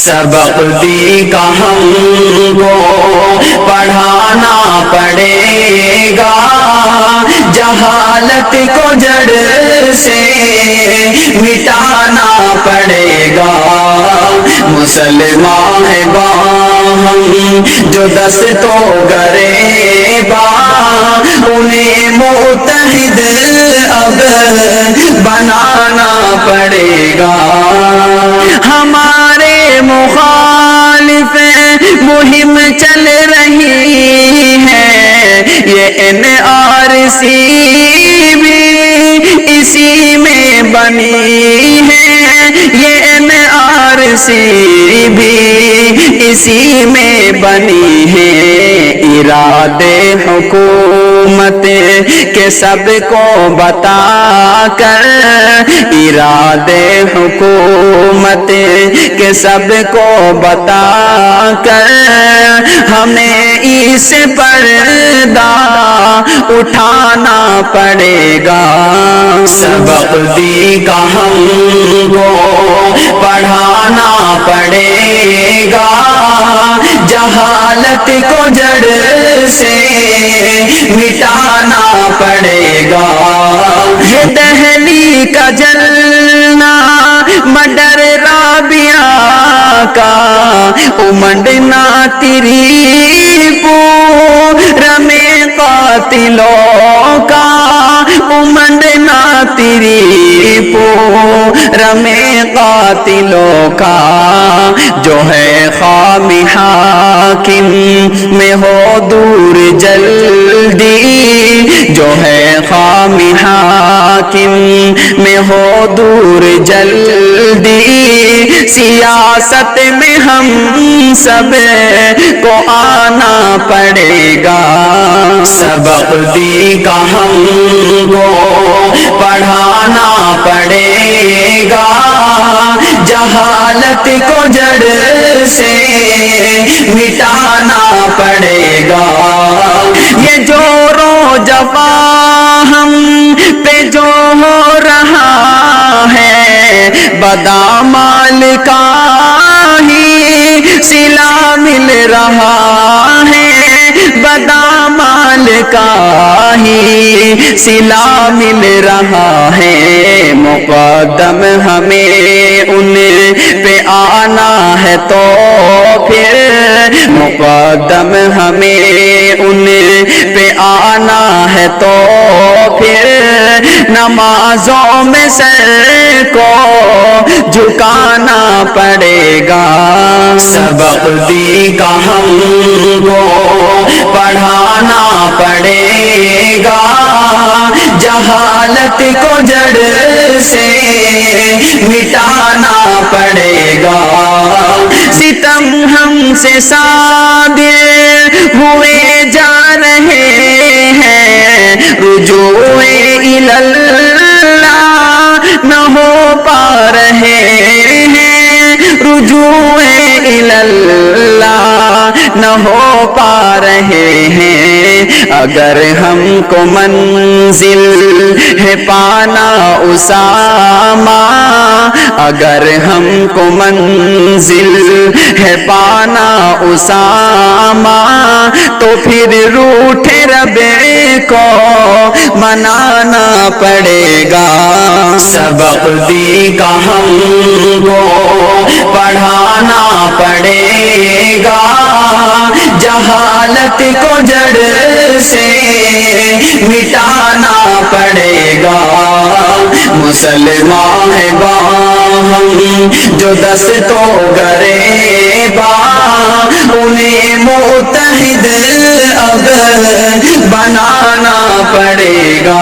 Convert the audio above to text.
سبق دی کا ہم کو پڑھانا پڑے گا، جہالت کو جڑ سے مٹانا پڑے گا۔ مسلمان ہے ہم جو دستوں گریباں، انہیں متحد اب بنانا پڑے گا۔ ہمارے مخالف مہم چل رہی ہے، یہ NRC بھی اسی میں بنی ہے، یہ NRC بھی اسی میں بنی ہے۔ ارادے حکومت کے سب کو بتا کر، ارادے حکومت کے سب کو بتا کر، ہمیں اس پردہ اٹھانا پڑے گا۔ سبق دی کا ہم کو پڑھانا پڑے گا، جہالت کو جڑ سے مٹانا پڑے گا۔ یہ دہلی کا جلنا، مڈر رابعہ کا امنڈنا، تیری پورم قاتلوں کا امنڈنا، تیری پورم قاتلوں کا، جو ہے خامی حاکم میں ہو دور جلدی، جو ہے خامی حاکم میں ہو دور جلدی، سیاست میں ہم سب کو آنا پڑے گا۔ سبق دی کا ہم کو پڑھانا پڑے گا، جہالت کو جڑ سے مٹانا پڑے گا۔ یہ جور و جفا ہم پہ جو ہو رہا ہے، بدامال کا ہی صلہ مل رہا ہے، بدامال کا ہی صلہ مل رہا ہے۔ مقدم ہمیں ان پہ آنا ہے تو پھر، مقدم ہمیں ان پہ آنا ہے تو پھر، نمازوں میں سر کو جھکانا پڑے گا۔ سبق دی کا ہم کو پڑھانا پڑے گا، جہالت کو جڑ سے مٹانا پڑے گا۔ ستم ہم سے صادر ہوئے جا رہے ہیں، رجوع اللہ نہ ہو پا رہے ہیں، رجوع اللہ نہ ہو پا رہے ہیں۔ اگر ہم کو منزل ہے پانا اسامہ، اگر ہم کو منزل ہے پانا اسامہ، تو پھر روٹھے رب کو منانا پڑے گا۔ سبق دی کا ہم کو پڑھانا پڑے گا، جہالت کو جڑ سے مٹانا پڑے گا۔ مسلمان ہے ہم جو دستوں گریباں، انہیں متحد اب بنانا پڑے گا۔